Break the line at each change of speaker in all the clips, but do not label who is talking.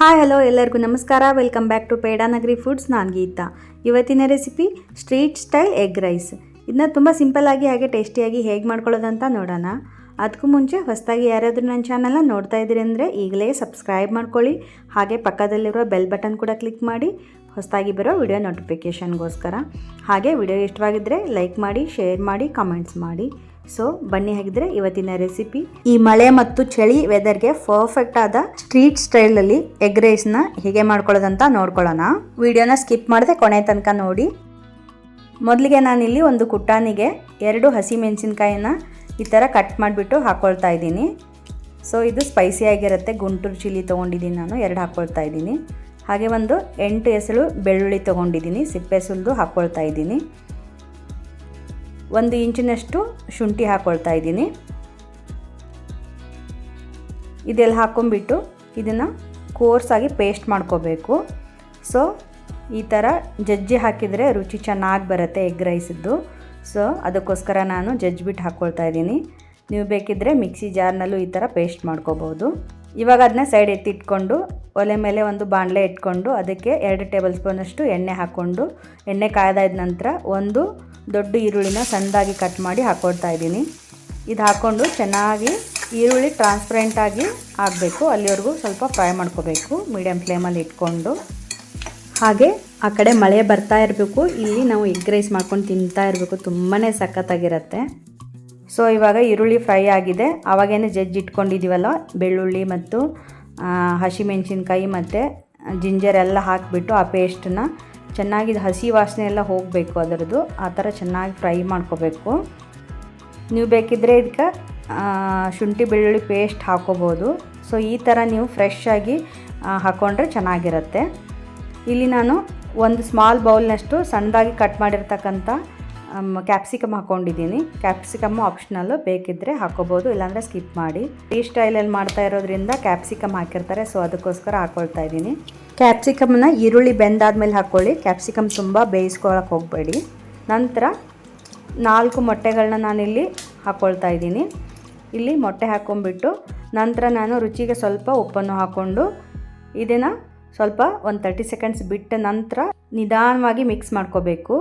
Hi hello ಎಲ್ಲರಿಗೂ ನಮಸ್ಕಾರ. Welcome back to Pedanagari foods. ನಾನು ಗೀತಾ. ಇವತ್ತಿನ recipe street style egg rice. ಇದನ್ನ ತುಂಬ ಸಿಂಪಲ್ಲಾಗಿ ಹಾಗೆ ಟೇಸ್ಟಿಯಾಗಿ ಹೇಗೆ ಮಾಡ್ಕೊಳ್ಳೋದಂತ ನೋಡೋಣ. ಅದಕ್ಕೂ ಮುಂಚೆ ಹೊಸದಾಗಿ ಯಾರಾದರೂ ನನ್ನ ಚಾನಲ್ನ ನೋಡ್ತಾ ಇದ್ದೀರಿ ಅಂದರೆ ಈಗಲೇ ಸಬ್ಸ್ಕ್ರೈಬ್ ಮಾಡ್ಕೊಳ್ಳಿ. ಹಾಗೆ ಪಕ್ಕದಲ್ಲಿರೋ ಬೆಲ್ ಬಟನ್ ಕೂಡ ಕ್ಲಿಕ್ ಮಾಡಿ ಹೊಸದಾಗಿ ಬರೋ ವಿಡಿಯೋ ನೋಟಿಫಿಕೇಷನ್ಗೋಸ್ಕರ. ಹಾಗೆ ವಿಡಿಯೋ ಇಷ್ಟವಾಗಿದ್ದರೆ ಲೈಕ್ ಮಾಡಿ, ಶೇರ್ ಮಾಡಿ, ಕಮೆಂಟ್ಸ್ ಮಾಡಿ. ಸೊ ಬನ್ನಿ ಹಾಗಿದ್ರೆ ಇವತ್ತಿನ ರೆಸಿಪಿ. ಈ ಮಳೆ ಮತ್ತು ಚಳಿ ವೆದರ್ಗೆ ಪರ್ಫೆಕ್ಟ್ ಆದ ಸ್ಟ್ರೀಟ್ ಸ್ಟೈಲಲ್ಲಿ ಎಗ್ ರೈಸ್ನ ಹೇಗೆ ಮಾಡ್ಕೊಳ್ಳೋದಂತ ನೋಡ್ಕೊಳ್ಳೋಣ. ವಿಡಿಯೋನ ಸ್ಕಿಪ್ ಮಾಡದೆ ಕೊನೆ ತನಕ ನೋಡಿ. ಮೊದಲಿಗೆ ನಾನಿಲ್ಲಿ ಒಂದು ಕುಟ್ಟಾನಿಗೆ 2 ಹಸಿಮೆಣಸಿನ್ಕಾಯಿನ ಈ ಥರ ಕಟ್ ಮಾಡಿಬಿಟ್ಟು ಹಾಕ್ಕೊಳ್ತಾ ಇದ್ದೀನಿ. ಸೊ ಇದು ಸ್ಪೈಸಿಯಾಗಿರುತ್ತೆ. ಗುಂಟೂರು ಚಿಲ್ಲಿ ತೊಗೊಂಡಿದ್ದೀನಿ, ನಾನು 2 ಹಾಕ್ಕೊಳ್ತಾ ಇದ್ದೀನಿ. ಹಾಗೆ ಒಂದು 8 ಎಸಳು ಬೆಳ್ಳುಳ್ಳಿ ತೊಗೊಂಡಿದ್ದೀನಿ, ಸಿಪ್ಪೆ ಸುಲಿದು ಹಾಕ್ಕೊಳ್ತಾ ಇದ್ದೀನಿ. 1 ಇಂಚಿನಷ್ಟು ಶುಂಠಿ ಹಾಕ್ಕೊಳ್ತಾ ಇದ್ದೀನಿ. ಇದೆಲ್ಲ ಹಾಕ್ಕೊಂಬಿಟ್ಟು ಇದನ್ನು ಕೋರ್ಸಾಗಿ ಪೇಸ್ಟ್ ಮಾಡ್ಕೋಬೇಕು. ಸೊ ಈ ಥರ ಜಜ್ಜಿ ಹಾಕಿದರೆ ರುಚಿ ಚೆನ್ನಾಗಿ ಬರುತ್ತೆ ಎಗ್ ರೈಸದ್ದು. ಸೊ ಅದಕ್ಕೋಸ್ಕರ ನಾನು ಜಜ್ಜಿಬಿಟ್ಟು ಹಾಕ್ಕೊಳ್ತಾ ಇದ್ದೀನಿ. ನೀವು ಬೇಕಿದ್ದರೆ ಮಿಕ್ಸಿ ಜಾರ್ನಲ್ಲೂ ಈ ಥರ ಪೇಸ್ಟ್ ಮಾಡ್ಕೋಬೋದು. ಇವಾಗ ಅದನ್ನ ಸೈಡ್ ಎತ್ತಿಟ್ಕೊಂಡು ಒಲೆ ಮೇಲೆ ಒಂದು ಬಾಣಲೆ ಇಟ್ಕೊಂಡು ಅದಕ್ಕೆ 2 ಟೇಬಲ್ ಸ್ಪೂನಷ್ಟು ಎಣ್ಣೆ ಹಾಕ್ಕೊಂಡು, ಎಣ್ಣೆ ಕಾಯ್ದಾದ ನಂತರ ಒಂದು ದೊಡ್ಡ ಈರುಳ್ಳಿನ ಸಣ್ಣದಾಗಿ ಕಟ್ ಮಾಡಿ ಹಾಕ್ಕೊಳ್ತಾ ಇದ್ದೀನಿ. ಇದು ಹಾಕ್ಕೊಂಡು ಚೆನ್ನಾಗಿ ಈರುಳ್ಳಿ ಟ್ರಾನ್ಸ್ಪರೆಂಟಾಗಿ ಆಗಬೇಕು, ಅಲ್ಲಿವರೆಗೂ ಸ್ವಲ್ಪ ಫ್ರೈ ಮಾಡ್ಕೋಬೇಕು ಮೀಡಿಯಮ್ ಫ್ಲೇಮಲ್ಲಿ ಇಟ್ಕೊಂಡು. ಹಾಗೆ ಆ ಕಡೆ ಮಳೆ ಬರ್ತಾ ಇರಬೇಕು, ಇಲ್ಲಿ ನಾವು ಎಗ್ ರೈಸ್ ಮಾಡ್ಕೊಂಡು ತಿಂತಾ ಇರಬೇಕು. ತುಂಬಾ ಸಖತ್ತಾಗಿರುತ್ತೆ. ಸೊ ಇವಾಗ ಈರುಳ್ಳಿ ಫ್ರೈ ಆಗಿದೆ. ಆವಾಗೇನೆ ಜಜ್ಜಿ ಇಟ್ಕೊಂಡಿದ್ದೀವಲ್ಲ ಬೆಳ್ಳುಳ್ಳಿ ಮತ್ತು ಹಸಿಮೆಣಸಿನ್ಕಾಯಿ ಮತ್ತು ಜಿಂಜರ್ ಎಲ್ಲ ಹಾಕಿಬಿಟ್ಟು ಆ ಪೇಸ್ಟನ್ನ ಚೆನ್ನಾಗಿ ಹಸಿ ವಾಸನೆ ಎಲ್ಲ ಹೋಗಬೇಕು ಅದರದ್ದು, ಆ ಥರ ಚೆನ್ನಾಗಿ ಫ್ರೈ ಮಾಡ್ಕೋಬೇಕು. ನೀವು ಬೇಕಿದ್ದರೆ ಇದಕ್ಕೆ ಶುಂಠಿ ಬೆಳ್ಳುಳ್ಳಿ ಪೇಸ್ಟ್ ಹಾಕೋಬೋದು. ಸೊ ಈ ಥರ ನೀವು ಫ್ರೆಶ್ ಆಗಿ ಹಾಕ್ಕೊಂಡ್ರೆ ಚೆನ್ನಾಗಿರುತ್ತೆ. ಇಲ್ಲಿ ನಾನು ಒಂದು ಸ್ಮಾಲ್ ಬೌಲ್ನಷ್ಟು ಸಣ್ಣದಾಗಿ ಕಟ್ ಮಾಡಿರ್ತಕ್ಕಂಥ ಕ್ಯಾಪ್ಸಿಕಮ್ ಹಾಕ್ಕೊಂಡಿದ್ದೀನಿ. ಕ್ಯಾಪ್ಸಿಕಮ್ಮು ಆಪ್ಷನಲ್ಲು, ಬೇಕಿದ್ದರೆ ಹಾಕೋಬೋದು, ಇಲ್ಲಾಂದರೆ ಸ್ಕಿಪ್ ಮಾಡಿ. ಈ ಸ್ಟೈಲಲ್ಲಿ ಮಾಡ್ತಾ ಇರೋದ್ರಿಂದ ಕ್ಯಾಪ್ಸಿಕಮ್ ಹಾಕಿರ್ತಾರೆ, ಸೊ ಅದಕ್ಕೋಸ್ಕರ ಹಾಕ್ಕೊಳ್ತಾ ಇದ್ದೀನಿ. ಕ್ಯಾಪ್ಸಿಕಮ್ನ ಈರುಳ್ಳಿ ಬೆಂದಾದ್ಮೇಲೆ ಹಾಕ್ಕೊಳ್ಳಿ. ಕ್ಯಾಪ್ಸಿಕಮ್ ತುಂಬ ಬೇಯಿಸ್ಕೊಳಕ್ಕೆ ಹೋಗಬೇಡಿ. ನಂತರ 4 ಮೊಟ್ಟೆಗಳನ್ನ ನಾನಿಲ್ಲಿ ಹಾಕ್ಕೊಳ್ತಾ ಇದ್ದೀನಿ. ಇಲ್ಲಿ ಮೊಟ್ಟೆ ಹಾಕ್ಕೊಂಬಿಟ್ಟು ನಂತರ ನಾನು ರುಚಿಗೆ ಸ್ವಲ್ಪ ಉಪ್ಪನ್ನು ಹಾಕ್ಕೊಂಡು ಇದನ್ನು ಸ್ವಲ್ಪ ಒಂದು 30 ಸೆಕೆಂಡ್ಸ್ ಬಿಟ್ಟ ನಂತರ ನಿಧಾನವಾಗಿ ಮಿಕ್ಸ್ ಮಾಡ್ಕೋಬೇಕು.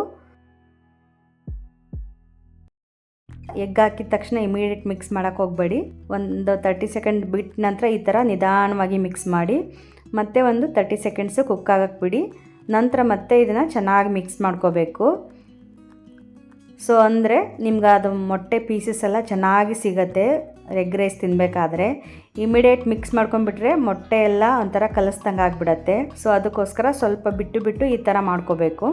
ಎಗ್ ಹಾಕಿದ ತಕ್ಷಣ ಇಮಿಡಿಯೇಟ್ ಮಿಕ್ಸ್ ಮಾಡೋಕ್ಕೆ ಹೋಗಬೇಡಿ. ಒಂದು 30 ಸೆಕೆಂಡ್ ಬಿಟ್ಟ ನಂತರ ಈ ಥರ ನಿಧಾನವಾಗಿ ಮಿಕ್ಸ್ ಮಾಡಿ ಮತ್ತೆ ಒಂದು 30 ಸೆಕೆಂಡ್ಸು ಕುಕ್ ಆಗಕ್ಕೆ ಬಿಡಿ. ನಂತರ ಮತ್ತೆ ಇದನ್ನು ಚೆನ್ನಾಗಿ ಮಿಕ್ಸ್ ಮಾಡ್ಕೋಬೇಕು. ಸೊ ಅಂದರೆ ನಿಮ್ಗೆ ಅದು ಮೊಟ್ಟೆ ಪೀಸಸ್ ಎಲ್ಲ ಚೆನ್ನಾಗಿ ಸಿಗುತ್ತೆ ಎಗ್ ರೈಸ್ ತಿನ್ನಬೇಕಾದ್ರೆ. ಇಮಿಡಿಯೇಟ್ ಮಿಕ್ಸ್ ಮಾಡ್ಕೊಂಡ್ಬಿಟ್ರೆ ಮೊಟ್ಟೆ ಎಲ್ಲ ಒಂಥರ ಕಲಸ್ದಂಗೆ ಆಗಿಬಿಡತ್ತೆ. ಸೊ ಅದಕ್ಕೋಸ್ಕರ ಸ್ವಲ್ಪ ಬಿಟ್ಟು ಬಿಟ್ಟು ಈ ಥರ ಮಾಡ್ಕೋಬೇಕು.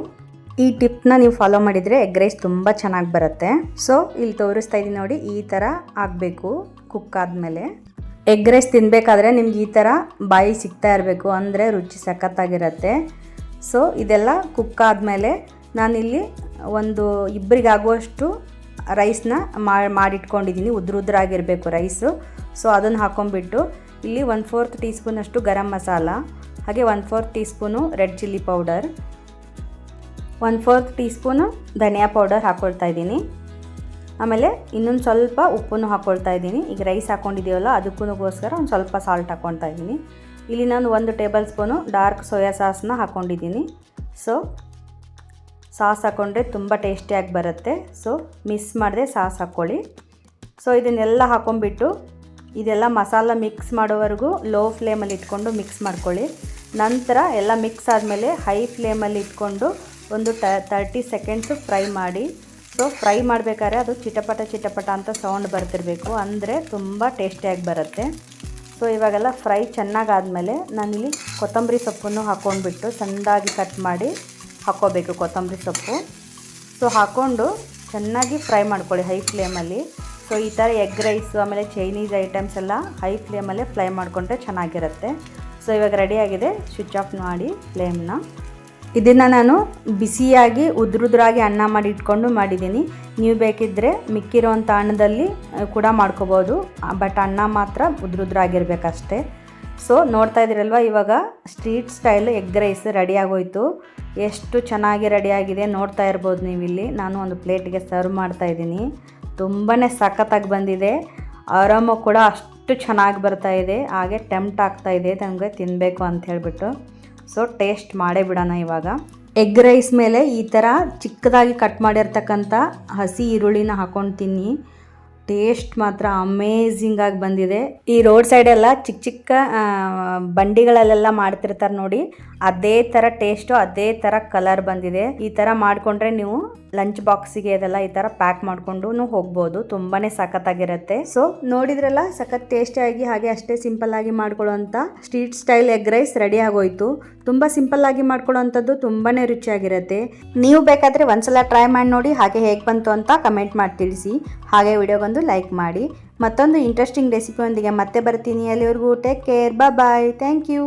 ಈ ಟಿಪ್ನ ನೀವು ಫಾಲೋ ಮಾಡಿದರೆ ಎಗ್ ರೈಸ್ ತುಂಬ ಚೆನ್ನಾಗಿ ಬರುತ್ತೆ. ಸೊ ಇಲ್ಲಿ ತೋರಿಸ್ತಾ ಇದ್ದೀನಿ ನೋಡಿ, ಈ ಥರ ಆಗಬೇಕು ಕುಕ್ ಆದಮೇಲೆ. ಎಗ್ ರೈಸ್ ತಿನ್ನಬೇಕಾದ್ರೆ ನಿಮ್ಗೆ ಈ ಥರ ಬಾಯಿ ಸಿಗ್ತಾ ಇರಬೇಕು, ಅಂದರೆ ರುಚಿ ಸಖತ್ತಾಗಿರುತ್ತೆ. ಸೊ ಇದೆಲ್ಲ ಕುಕ್ ಆದಮೇಲೆ ನಾನಿಲ್ಲಿ ಒಂದು ಇಬ್ಬರಿಗಾಗುವಷ್ಟು ರೈಸ್ನ ಮಾಡಿಟ್ಕೊಂಡಿದ್ದೀನಿ. ಉದ್ರಾಗಿರಬೇಕು ರೈಸು. ಸೊ ಅದನ್ನು ಹಾಕ್ಕೊಂಬಿಟ್ಟು ಇಲ್ಲಿ 1/4 ಟೀ ಸ್ಪೂನಷ್ಟು ಗರಂ ಮಸಾಲ, ಹಾಗೆ 1/4 teaspoon red chilli powder, 1/4 teaspoon ಧನಿಯಾ ಪೌಡರ್ ಹಾಕ್ಕೊಳ್ತಾ ಇದ್ದೀನಿ. ಆಮೇಲೆ ಇನ್ನೊಂದು ಸ್ವಲ್ಪ ಉಪ್ಪನ್ನು ಹಾಕ್ಕೊಳ್ತಾ ಇದ್ದೀನಿ. ಈಗ ರೈಸ್ ಹಾಕ್ಕೊಂಡಿದ್ದೀವಲ್ಲ ಅದಕ್ಕೂಗೋಸ್ಕರ ಒಂದು ಸ್ವಲ್ಪ ಸಾಲ್ಟ್ ಹಾಕ್ಕೊಳ್ತಾ ಇದ್ದೀನಿ. ಇಲ್ಲಿ ನಾನು 1 ಟೇಬಲ್ ಸ್ಪೂನು ಡಾರ್ಕ್ ಸೋಯಾ ಸಾಸನ್ನ ಹಾಕ್ಕೊಂಡಿದ್ದೀನಿ. ಸೊ ಸಾಸ್ ಹಾಕ್ಕೊಂಡ್ರೆ ತುಂಬ ಟೇಸ್ಟಿಯಾಗಿ ಬರುತ್ತೆ. ಸೊ ಮಿಸ್ ಮಾಡದೆ ಸಾಸ್ ಹಾಕ್ಕೊಳ್ಳಿ. ಸೊ ಇದನ್ನೆಲ್ಲ ಹಾಕ್ಕೊಂಬಿಟ್ಟು ಇದೆಲ್ಲ ಮಸಾಲ ಮಿಕ್ಸ್ ಮಾಡೋವರೆಗೂ ಲೋ ಫ್ಲೇಮಲ್ಲಿ ಇಟ್ಕೊಂಡು ಮಿಕ್ಸ್ ಮಾಡ್ಕೊಳ್ಳಿ. ನಂತರ ಎಲ್ಲ ಮಿಕ್ಸ್ ಆದಮೇಲೆ ಹೈ ಫ್ಲೇಮಲ್ಲಿ ಇಟ್ಕೊಂಡು ಒಂದು 30 ಸೆಕೆಂಡ್ಸು ಫ್ರೈ ಮಾಡಿ. ಸೊ ಫ್ರೈ ಮಾಡಬೇಕಾದ್ರೆ ಅದು ಚಿಟಪಟ ಅಂತ ಸೌಂಡ್ ಬರ್ತಿರಬೇಕು, ಅಂದರೆ ತುಂಬ ಟೇಸ್ಟಿಯಾಗಿ ಬರುತ್ತೆ. ಸೊ ಇವಾಗೆಲ್ಲ ಫ್ರೈ ಚೆನ್ನಾಗಾದಮೇಲೆ ನಾನಿಲ್ಲಿ ಕೊತ್ತಂಬರಿ ಸೊಪ್ಪನ್ನು ಹಾಕ್ಕೊಂಡ್ಬಿಟ್ಟು ಸಣ್ಣದಾಗಿ ಕಟ್ ಮಾಡಿ ಹಾಕ್ಕೋಬೇಕು ಕೊತ್ತಂಬರಿ ಸೊಪ್ಪು. ಸೊ ಹಾಕ್ಕೊಂಡು ಚೆನ್ನಾಗಿ ಫ್ರೈ ಮಾಡ್ಕೊಳ್ಳಿ ಹೈ ಫ್ಲೇಮಲ್ಲಿ. ಸೊ ಈ ಥರ ಎಗ್ ರೈಸು ಆಮೇಲೆ ಚೈನೀಸ್ ಐಟಮ್ಸ್ ಎಲ್ಲ ಹೈ ಫ್ಲೇಮಲ್ಲೇ ಫ್ರೈ ಮಾಡಿಕೊಂಡ್ರೆ ಚೆನ್ನಾಗಿರುತ್ತೆ. ಸೊ ಇವಾಗ ರೆಡಿಯಾಗಿದೆ, ಸ್ವಿಚ್ ಆಫ್ ಮಾಡಿ ಫ್ಲೇಮ್ನ. ಇದನ್ನು ನಾನು ಬಿಸಿಯಾಗಿ ಉದ್ರಾಗಿ ಅನ್ನ ಮಾಡಿ ಇಟ್ಕೊಂಡು ಮಾಡಿದ್ದೀನಿ. ನೀವು ಬೇಕಿದ್ದರೆ ಮಿಕ್ಕಿರೋಂಥ ಅನ್ನದಲ್ಲಿ ಕೂಡ ಮಾಡ್ಕೋಬೋದು, ಬಟ್ ಅನ್ನ ಮಾತ್ರ ಉದ್ರಾಗಿರ್ಬೇಕಷ್ಟೇ. ಸೊ ನೋಡ್ತಾ ಇದ್ದೀರಲ್ವ, ಇವಾಗ ಸ್ಟ್ರೀಟ್ ಸ್ಟೈಲ್ ಎಗ್ ರೈಸ್ ರೆಡಿಯಾಗೋಯ್ತು. ಎಷ್ಟು ಚೆನ್ನಾಗಿ ರೆಡಿಯಾಗಿದೆ ನೋಡ್ತಾ ಇರ್ಬೋದು ನೀವಿಲ್ಲಿ. ನಾನು ಒಂದು ಪ್ಲೇಟಿಗೆ ಸರ್ವ್ ಮಾಡ್ತಾಯಿದ್ದೀನಿ. ತುಂಬಾ ಸಖತ್ತಾಗಿ ಬಂದಿದೆ. ಆರಾಮ ಕೂಡ ಅಷ್ಟು ಚೆನ್ನಾಗಿ ಬರ್ತಾ ಇದೆ. ಹಾಗೆ ಟೆಂಪ್ಟ್ ಆಗ್ತಾ ಇದೆ ನನಗೆ ತಿನ್ನಬೇಕು ಅಂತ ಹೇಳಿಬಿಟ್ಟು. ಸೊ ಟೇಸ್ಟ್ ಮಾಡೇ ಬಿಡೋಣ ಇವಾಗ. ಎಗ್ ರೈಸ್ ಮೇಲೆ ಈ ಥರ ಚಿಕ್ಕದಾಗಿ ಕಟ್ ಮಾಡಿರ್ತಕ್ಕಂಥ ಹಸಿ ಈರುಳ್ಳಿನ ಹಾಕೊಂಡು ತಿನ್ನಿ. ಟೇಸ್ಟ್ ಮಾತ್ರ ಅಮೇಝಿಂಗ್ ಆಗಿ ಬಂದಿದೆ. ಈ ರೋಡ್ ಸೈಡೆಲ್ಲ ಚಿಕ್ಕ ಚಿಕ್ಕ ಬಂಡಿಗಳಲ್ಲೆಲ್ಲ ಮಾಡ್ತಿರ್ತಾರೆ ನೋಡಿ, ಅದೇ ಥರ ಟೇಸ್ಟು, ಅದೇ ಥರ ಕಲರ್ ಬಂದಿದೆ. ಈ ಥರ ಮಾಡಿಕೊಂಡ್ರೆ ನೀವು ಲಂಚ್ ಬಾಕ್ಸಿಗೆ ಅದೆಲ್ಲ ಈ ಥರ ಪ್ಯಾಕ್ ಮಾಡಿಕೊಂಡು ಹೋಗ್ಬೋದು. ತುಂಬಾ ಸಖತ್ತಾಗಿರುತ್ತೆ. ಸೊ ನೋಡಿದ್ರಲ್ಲ, ಸಖತ್ ಟೇಸ್ಟಿಯಾಗಿ ಹಾಗೆ ಅಷ್ಟೇ ಸಿಂಪಲ್ ಆಗಿ ಮಾಡ್ಕೊಳ್ಳೋಂಥ street style egg rice ready ಆಗೋಯ್ತು. ತುಂಬ ಸಿಂಪಲ್ ಆಗಿ ಮಾಡ್ಕೊಳ್ಳೋವಂಥದ್ದು, ತುಂಬಾ ರುಚಿಯಾಗಿರುತ್ತೆ. ನೀವು ಬೇಕಾದರೆ ಒಂದ್ಸಲ ಟ್ರೈ ಮಾಡಿ ನೋಡಿ, ಹಾಗೆ ಹೇಗೆ ಬಂತು ಅಂತ ಕಮೆಂಟ್ ಮಾಡಿ ತಿಳಿಸಿ. ಹಾಗೆ ವಿಡಿಯೋಗೊಂದು ಲೈಕ್ ಮಾಡಿ. ಮತ್ತೊಂದು ಇಂಟ್ರೆಸ್ಟಿಂಗ್ ರೆಸಿಪಿಯೊಂದಿಗೆ ಮತ್ತೆ ಬರ್ತೀನಿ. ಅಲ್ಲಿವರೆಗೂ take care, bye. Thank you.